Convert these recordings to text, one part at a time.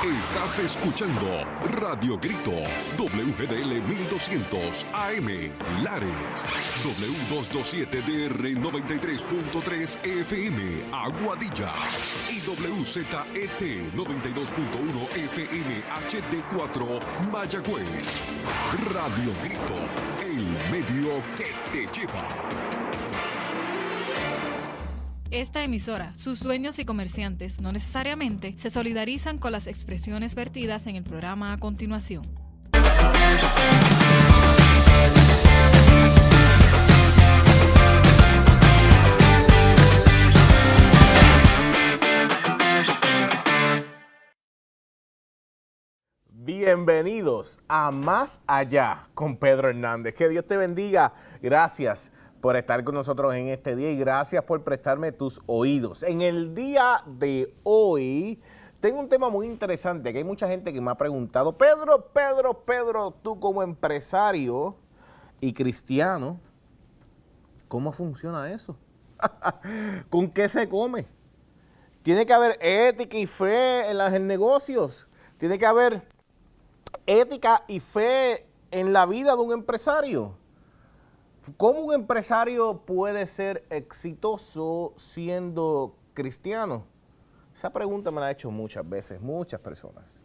Estás escuchando Radio Grito, WGDL 1200 AM, Lares, W227DR 93.3 FM, Aguadilla, y WZET 92.1 FM HD4, Mayagüez. Radio Grito, el medio que te lleva. Esta emisora, sus dueños y comerciantes no necesariamente se solidarizan con las expresiones vertidas en el programa a continuación. Bienvenidos a Más Allá con Pedro Hernández. Que Dios te bendiga. Gracias por estar con nosotros en este día y gracias por prestarme tus oídos. En el día de hoy tengo un tema muy interesante que hay mucha gente que me ha preguntado, Pedro, tú como empresario y cristiano, ¿cómo funciona eso? ¿Con qué se come? Tiene que haber ética y fe en los negocios. Tiene que haber ética y fe en la vida de un empresario. ¿Cómo un empresario puede ser exitoso siendo cristiano? Esa pregunta me la han hecho muchas veces, muchas personas.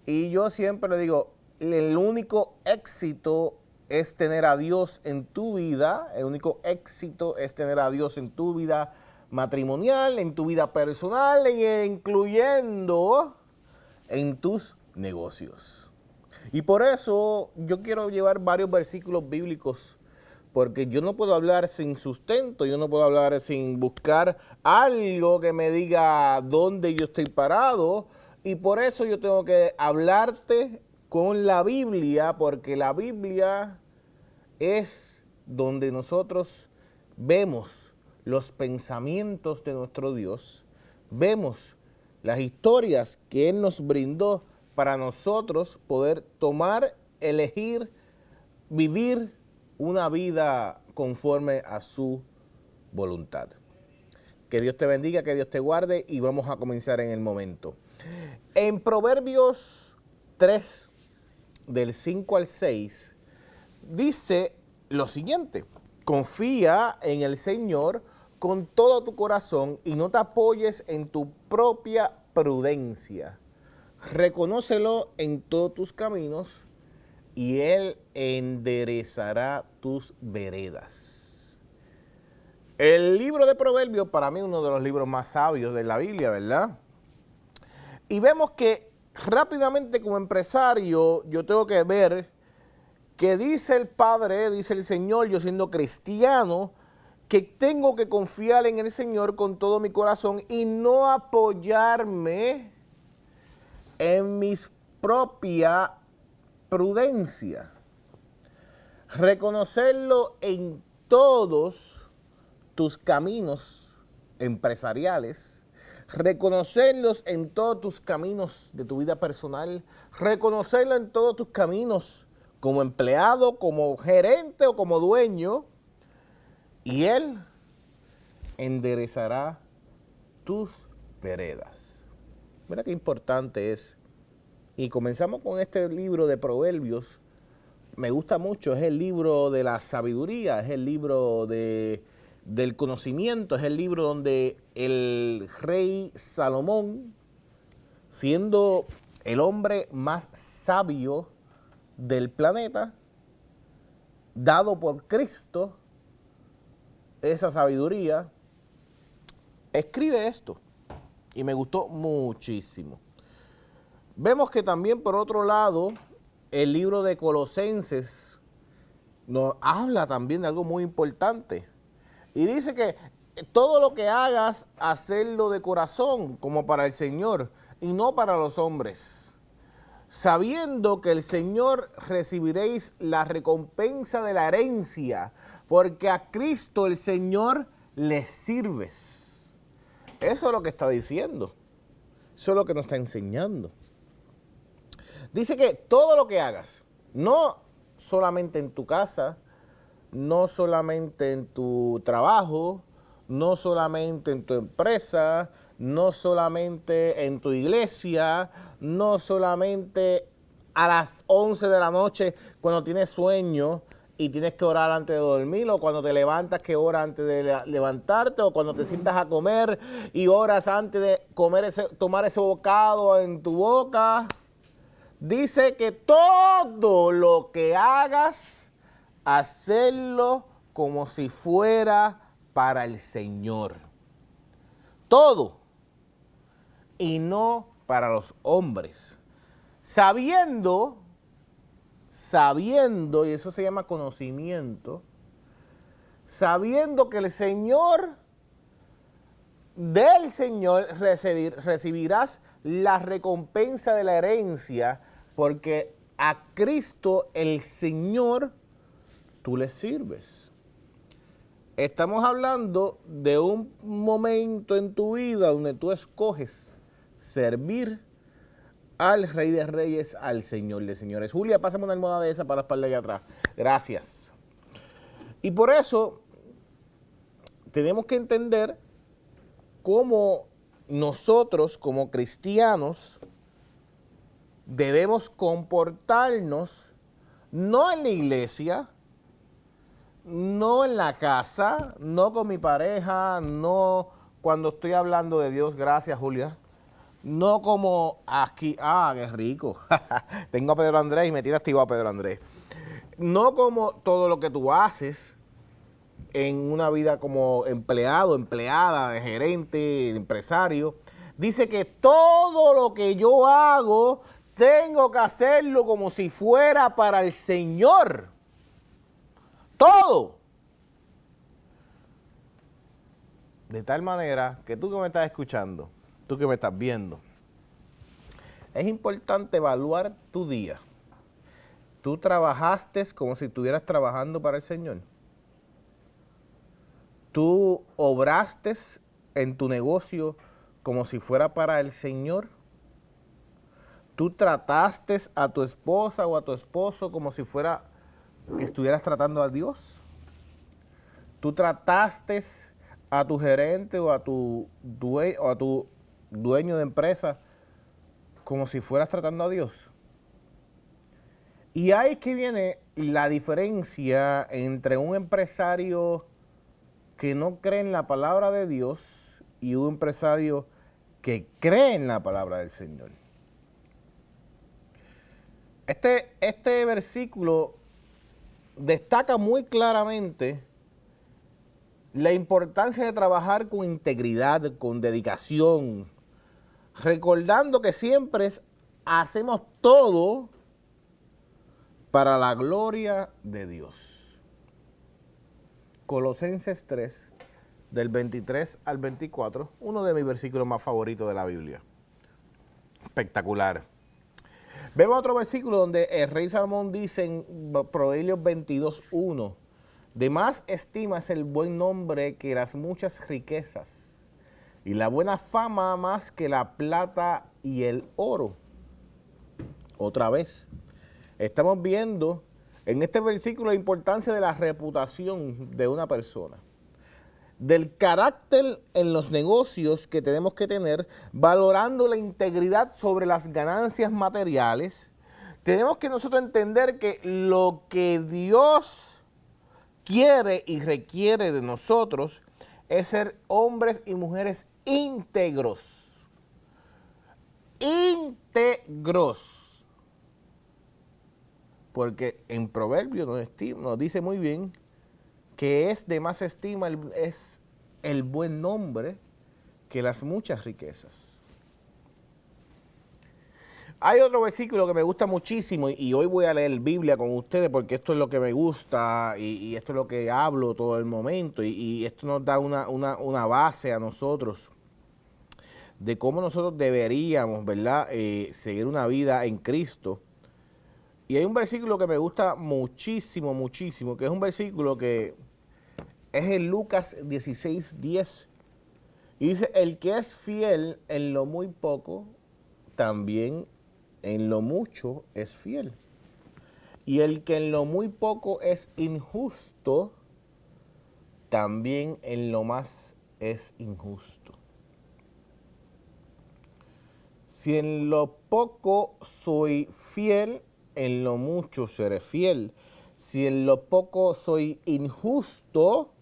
Y yo siempre le digo, el único éxito es tener a Dios en tu vida, el único éxito es tener a Dios en tu vida matrimonial, en tu vida personal, incluyendo en tus negocios. Y por eso yo quiero llevar varios versículos bíblicos, porque yo no puedo hablar sin sustento, yo no puedo hablar sin buscar algo que me diga dónde yo estoy parado, y por eso yo tengo que hablarte con la Biblia, porque la Biblia es donde nosotros vemos los pensamientos de nuestro Dios, vemos las historias que Él nos brindó para nosotros poder tomar, elegir, vivir una vida conforme a su voluntad. Que Dios te bendiga, que Dios te guarde y vamos a comenzar en el momento. En Proverbios 3, del 5 al 6, dice lo siguiente: confía en el Señor con todo tu corazón y no te apoyes en tu propia prudencia. Reconócelo en todos tus caminos y Él enderezará tus veredas. El libro de Proverbios, para mí, es uno de los libros más sabios de la Biblia, ¿verdad? Y vemos que rápidamente como empresario yo tengo que ver que dice el Padre, dice el Señor, yo siendo cristiano, que tengo que confiar en el Señor con todo mi corazón y no apoyarme en mis propias prudencia. Reconocerlo en todos tus caminos empresariales, reconocerlos en todos tus caminos de tu vida personal, reconocerlo en todos tus caminos como empleado, como gerente o como dueño, y Él enderezará tus veredas. Mira qué importante es. Y comenzamos con este libro de Proverbios. Me gusta mucho, es el libro de la sabiduría, es el libro del conocimiento, es el libro donde el rey Salomón, siendo el hombre más sabio del planeta, dado por Cristo, esa sabiduría, escribe esto. Y me gustó muchísimo. Vemos que también, por otro lado, el libro de Colosenses nos habla también de algo muy importante. Y dice que todo lo que hagas, hacerlo de corazón, como para el Señor, y no para los hombres. Sabiendo que el Señor recibiréis la recompensa de la herencia, porque a Cristo el Señor le sirves. Eso es lo que está diciendo. Eso es lo que nos está enseñando. Dice que todo lo que hagas, no solamente en tu casa, no solamente en tu trabajo, no solamente en tu empresa, no solamente en tu iglesia, no solamente a las 11 de la noche cuando tienes sueño y tienes que orar antes de dormir, o cuando te levantas que oras antes de levantarte, o cuando te sientas a comer y oras antes de tomar ese bocado en tu boca. Dice que todo lo que hagas, hacerlo como si fuera para el Señor. Todo. Y no para los hombres. Sabiendo, y eso se llama conocimiento, sabiendo que el Señor, del Señor recibirás la recompensa de la herencia, porque a Cristo el Señor tú le sirves. Estamos hablando de un momento en tu vida donde tú escoges servir al Rey de Reyes, al Señor de Señores. Julia, pásame una almohada de esa para la espalda allá atrás. Gracias. Y por eso tenemos que entender cómo nosotros, como cristianos, debemos comportarnos no en la iglesia, no en la casa, no con mi pareja, no cuando estoy hablando de Dios. Gracias, Julia. No como aquí, qué rico. Tengo a Pedro Andrés y me tiene activado a Pedro Andrés. No como todo lo que tú haces en una vida como empleado, empleada, gerente, empresario. Dice que todo lo que yo hago tengo que hacerlo como si fuera para el Señor. Todo. De tal manera que tú que me estás escuchando, tú que me estás viendo, es importante evaluar tu día. ¿Tú trabajaste como si estuvieras trabajando para el Señor? ¿Tú obraste en tu negocio como si fuera para el Señor? ¿Tú trataste a tu esposa o a tu esposo como si fuera que estuvieras tratando a Dios? ¿Tú trataste a tu gerente o a tu dueño de empresa como si fueras tratando a Dios? Y ahí que viene la diferencia entre un empresario que no cree en la palabra de Dios y un empresario que cree en la palabra del Señor. Este versículo destaca muy claramente la importancia de trabajar con integridad, con dedicación, recordando que siempre hacemos todo para la gloria de Dios. Colosenses 3, del 23 al 24, uno de mis versículos más favoritos de la Biblia. Espectacular. Vemos otro versículo donde el rey Salomón dice en Proverbios 22:1, de más estima es el buen nombre que las muchas riquezas, y la buena fama más que la plata y el oro. Otra vez, estamos viendo en este versículo la importancia de la reputación de una persona, del carácter en los negocios que tenemos que tener, valorando la integridad sobre las ganancias materiales. Tenemos que nosotros entender que lo que Dios quiere y requiere de nosotros es ser hombres y mujeres íntegros. Íntegros. Porque en Proverbios nos dice muy bien que es de más estima es el buen nombre que las muchas riquezas. Hay otro versículo que me gusta muchísimo y hoy voy a leer Biblia con ustedes porque esto es lo que me gusta y esto es lo que hablo todo el momento y esto nos da una base a nosotros de cómo nosotros deberíamos, ¿verdad?, seguir una vida en Cristo. Y hay un versículo que me gusta muchísimo, muchísimo, que es un versículo que es en Lucas 16:10. Y dice, el que es fiel en lo muy poco, también en lo mucho es fiel. Y el que en lo muy poco es injusto, también en lo más es injusto. Si en lo poco soy fiel, en lo mucho seré fiel. Si en lo poco soy injusto,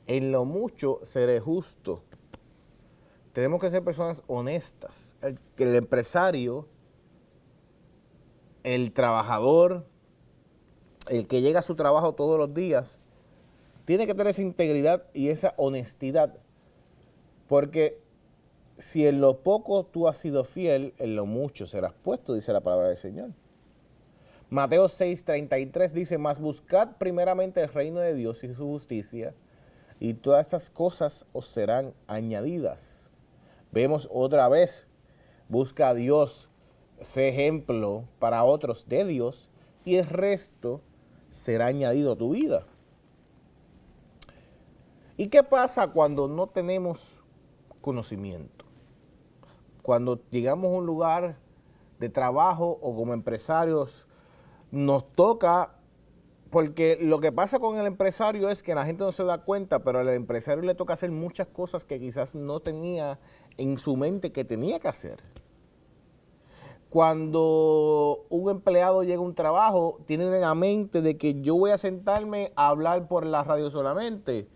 en lo mucho seré justo. Tenemos que ser personas honestas. El empresario, el trabajador, el que llega a su trabajo todos los días, tiene que tener esa integridad y esa honestidad. Porque si en lo poco tú has sido fiel, en lo mucho serás puesto, dice la palabra del Señor. Mateo 6:33 dice, mas buscad primeramente el reino de Dios y su justicia, y todas esas cosas os serán añadidas. Vemos otra vez, busca a Dios, sé ejemplo para otros de Dios, y el resto será añadido a tu vida. ¿Y qué pasa cuando no tenemos conocimiento? Cuando llegamos a un lugar de trabajo o como empresarios, nos toca, porque lo que pasa con el empresario es que la gente no se da cuenta, pero al empresario le toca hacer muchas cosas que quizás no tenía en su mente que tenía que hacer. Cuando un empleado llega a un trabajo, tiene en la mente de que yo voy a sentarme a hablar por la radio solamente.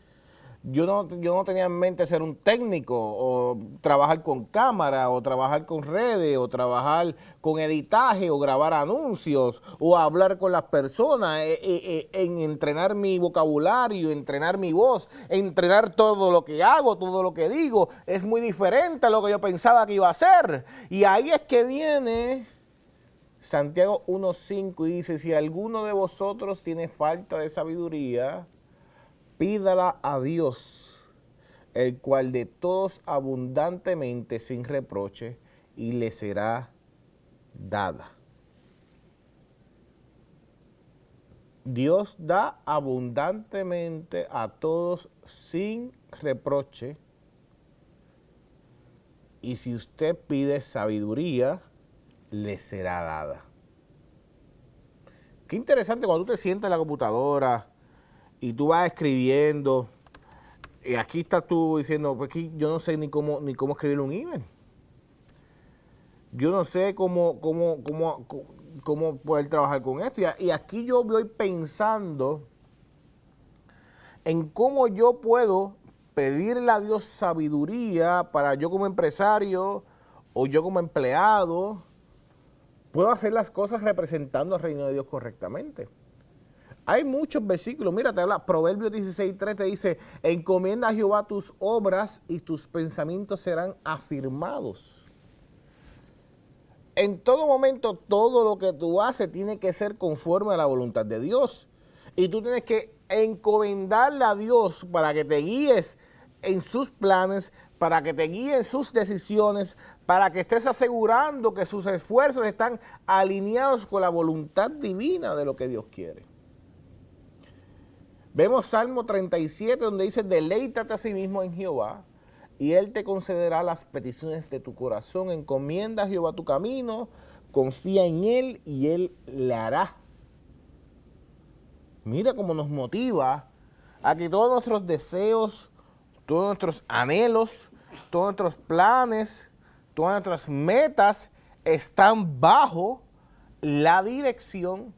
Yo no tenía en mente ser un técnico o trabajar con cámara o trabajar con redes o trabajar con editaje o grabar anuncios o hablar con las personas, en entrenar mi vocabulario, entrenar mi voz, entrenar todo lo que hago, todo lo que digo. Es muy diferente a lo que yo pensaba que iba a hacer. Y ahí es que viene Santiago 1:5 y dice, si alguno de vosotros tiene falta de sabiduría, pídala a Dios, el cual de todos abundantemente sin reproche, y le será dada. Dios da abundantemente a todos sin reproche, y si usted pide sabiduría, le será dada. Qué interesante cuando tú te sientas en la computadora y tú vas escribiendo, y aquí estás tú diciendo, pues aquí yo no sé ni cómo escribir un email. Yo no sé cómo poder trabajar con esto. Y aquí yo voy pensando en cómo yo puedo pedirle a Dios sabiduría para yo como empresario o yo como empleado, puedo hacer las cosas representando al reino de Dios correctamente. Hay muchos versículos, mira, te habla, Proverbios 16:3 te dice, encomienda a Jehová tus obras y tus pensamientos serán afirmados. En todo momento, todo lo que tú haces tiene que ser conforme a la voluntad de Dios. Y tú tienes que encomendarle a Dios para que te guíes en sus planes, para que te guíe en sus decisiones, para que estés asegurando que sus esfuerzos están alineados con la voluntad divina de lo que Dios quiere. Vemos Salmo 37 donde dice, deleítate a sí mismo en Jehová y Él te concederá las peticiones de tu corazón. Encomienda a Jehová tu camino, confía en Él y Él le hará. Mira cómo nos motiva a que todos nuestros deseos, todos nuestros anhelos, todos nuestros planes, todas nuestras metas están bajo la dirección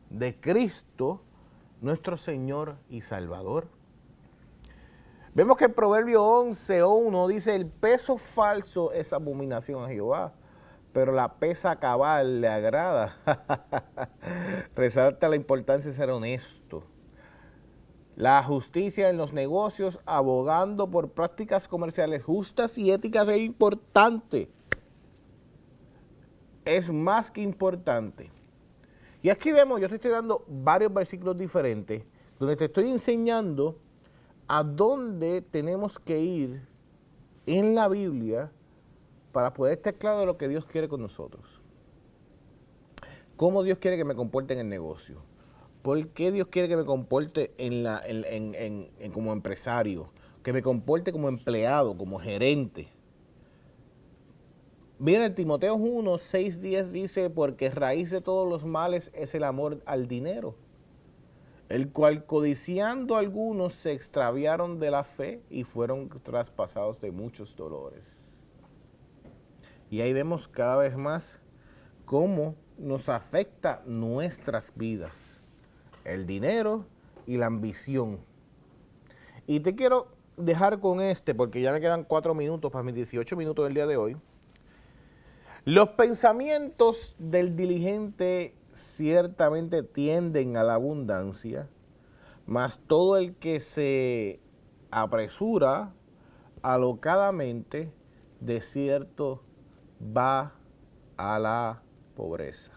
de Cristo, nuestro Señor y Salvador. Vemos que el Proverbio 11:1 dice, el peso falso es abominación a Jehová, pero la pesa cabal le agrada. Resalta la importancia de ser honesto. La justicia en los negocios, abogando por prácticas comerciales justas y éticas es importante. Es más que importante. Y aquí vemos, yo te estoy dando varios versículos diferentes, donde te estoy enseñando a dónde tenemos que ir en la Biblia para poder estar claro de lo que Dios quiere con nosotros. Cómo Dios quiere que me comporte en el negocio. ¿Por qué Dios quiere que me comporte como empresario? Que me comporte como empleado, como gerente. Mira, en Timoteo 1:6-10 dice, porque raíz de todos los males es el amor al dinero, el cual codiciando algunos se extraviaron de la fe y fueron traspasados de muchos dolores. Y ahí vemos cada vez más cómo nos afecta nuestras vidas, el dinero y la ambición. Y te quiero dejar con porque ya me quedan 4 minutos para mis 18 minutos del día de hoy. Los pensamientos del diligente ciertamente tienden a la abundancia, mas todo el que se apresura alocadamente, de cierto va a la pobreza.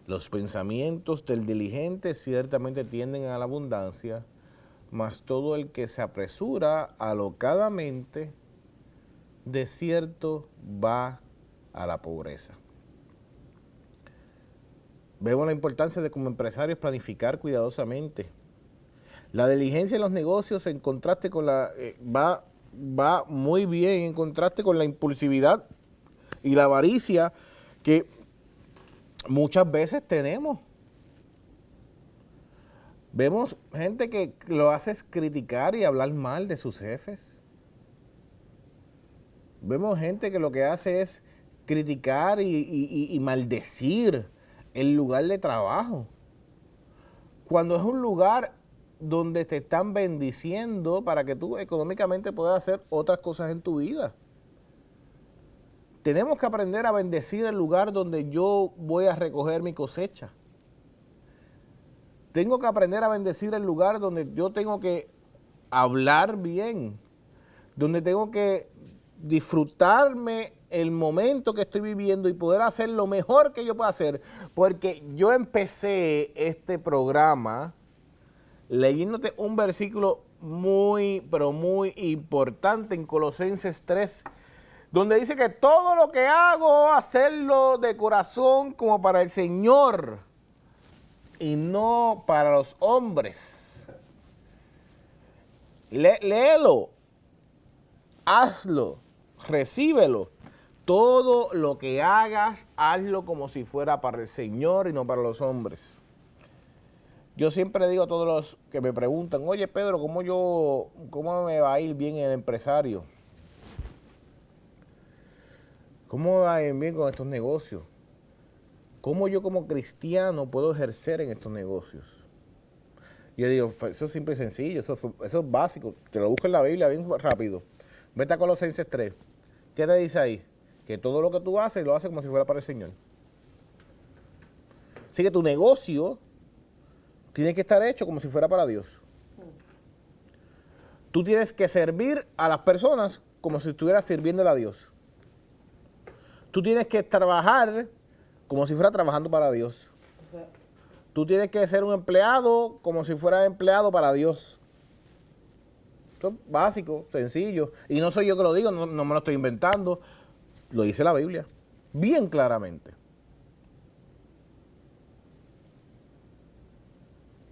Los pensamientos del diligente ciertamente tienden a la abundancia, mas todo el que se apresura alocadamente, de cierto va a la pobreza. Vemos la importancia de como empresarios planificar cuidadosamente. La diligencia en los negocios en contraste con va muy bien en contraste con la impulsividad y la avaricia que muchas veces tenemos. Vemos gente que lo hace es criticar y hablar mal de sus jefes. Vemos gente que lo que hace es criticar y maldecir el lugar de trabajo. Cuando es un lugar donde te están bendiciendo para que tú económicamente puedas hacer otras cosas en tu vida. Tenemos que aprender a bendecir el lugar donde yo voy a recoger mi cosecha. Tengo que aprender a bendecir el lugar donde yo tengo que hablar bien, donde tengo que disfrutarme el momento que estoy viviendo y poder hacer lo mejor que yo pueda hacer, porque yo empecé este programa leyéndote un versículo muy, pero muy importante en Colosenses 3, donde dice que todo lo que hago, hacerlo de corazón como para el Señor y no para los hombres. Léelo, hazlo, recíbelo. Todo lo que hagas, hazlo como si fuera para el Señor y no para los hombres. Yo siempre digo a todos los que me preguntan, oye Pedro, ¿cómo me va a ir bien el empresario? ¿Cómo me va a ir bien con estos negocios? ¿Cómo yo como cristiano puedo ejercer en estos negocios? Yo digo, eso es simple y sencillo, eso es básico. Te lo busco en la Biblia bien rápido. Vete a Colosenses 3. ¿Qué te dice ahí? Que todo lo que tú haces, lo haces como si fuera para el Señor. Así que tu negocio tiene que estar hecho como si fuera para Dios. Tú tienes que servir a las personas como si estuvieras sirviéndole a Dios. Tú tienes que trabajar como si fuera trabajando para Dios. Tú tienes que ser un empleado como si fuera empleado para Dios. Eso es básico, sencillo. Y no soy yo que lo digo, no me lo estoy inventando. Lo dice la Biblia, bien claramente.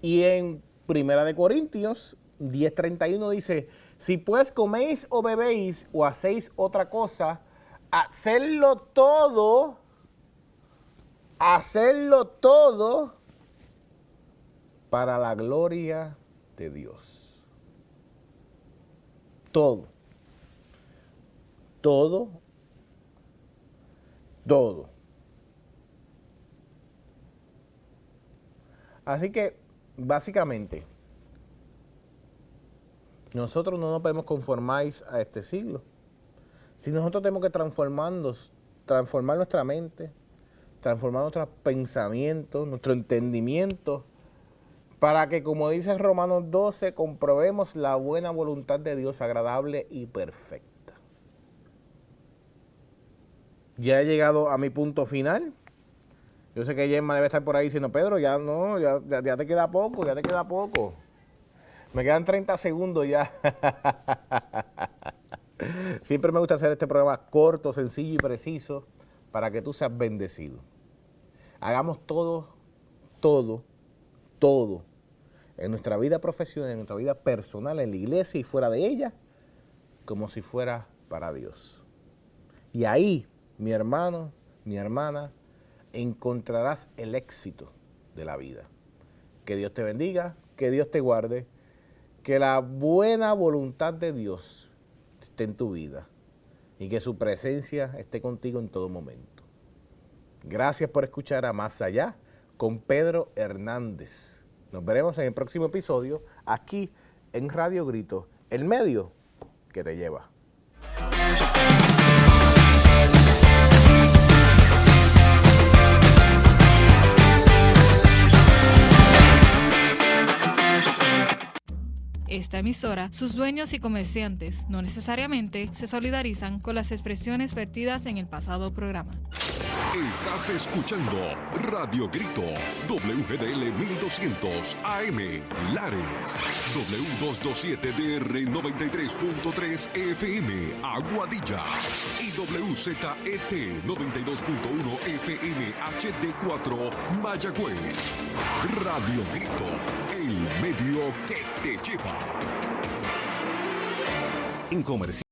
Y en 1 Corintios 10:31 dice, si pues coméis o bebéis o hacéis otra cosa, hacedlo todo para la gloria de Dios. Todo. Así que, básicamente, nosotros no nos podemos conformar a este siglo. Si nosotros tenemos que transformar nuestra mente, transformar nuestros pensamientos, nuestro entendimiento, para que, como dice Romanos 12, comprobemos la buena voluntad de Dios, agradable y perfecta. Ya he llegado a mi punto final. Yo sé que Gemma debe estar por ahí diciendo, Pedro, ya te queda poco, Me quedan 30 segundos ya. Siempre me gusta hacer este programa corto, sencillo y preciso para que tú seas bendecido. Hagamos todo en nuestra vida profesional, en nuestra vida personal, en la iglesia y fuera de ella, como si fuera para Dios. Y ahí, mi hermano, mi hermana, encontrarás el éxito de la vida. Que Dios te bendiga, que Dios te guarde, que la buena voluntad de Dios esté en tu vida y que su presencia esté contigo en todo momento. Gracias por escuchar a Más Allá con Pedro Hernández. Nos veremos en el próximo episodio aquí en Radio Grito, el medio que te lleva. Esta emisora, sus dueños y comerciantes no necesariamente se solidarizan con las expresiones vertidas en el pasado programa. Estás escuchando Radio Grito, WGDL 1200 AM, Lares, W227DR 93.3 FM, Aguadilla, y WZET 92.1 FM HD4, Mayagüez. Radio Grito, el medio que te lleva. En comercio.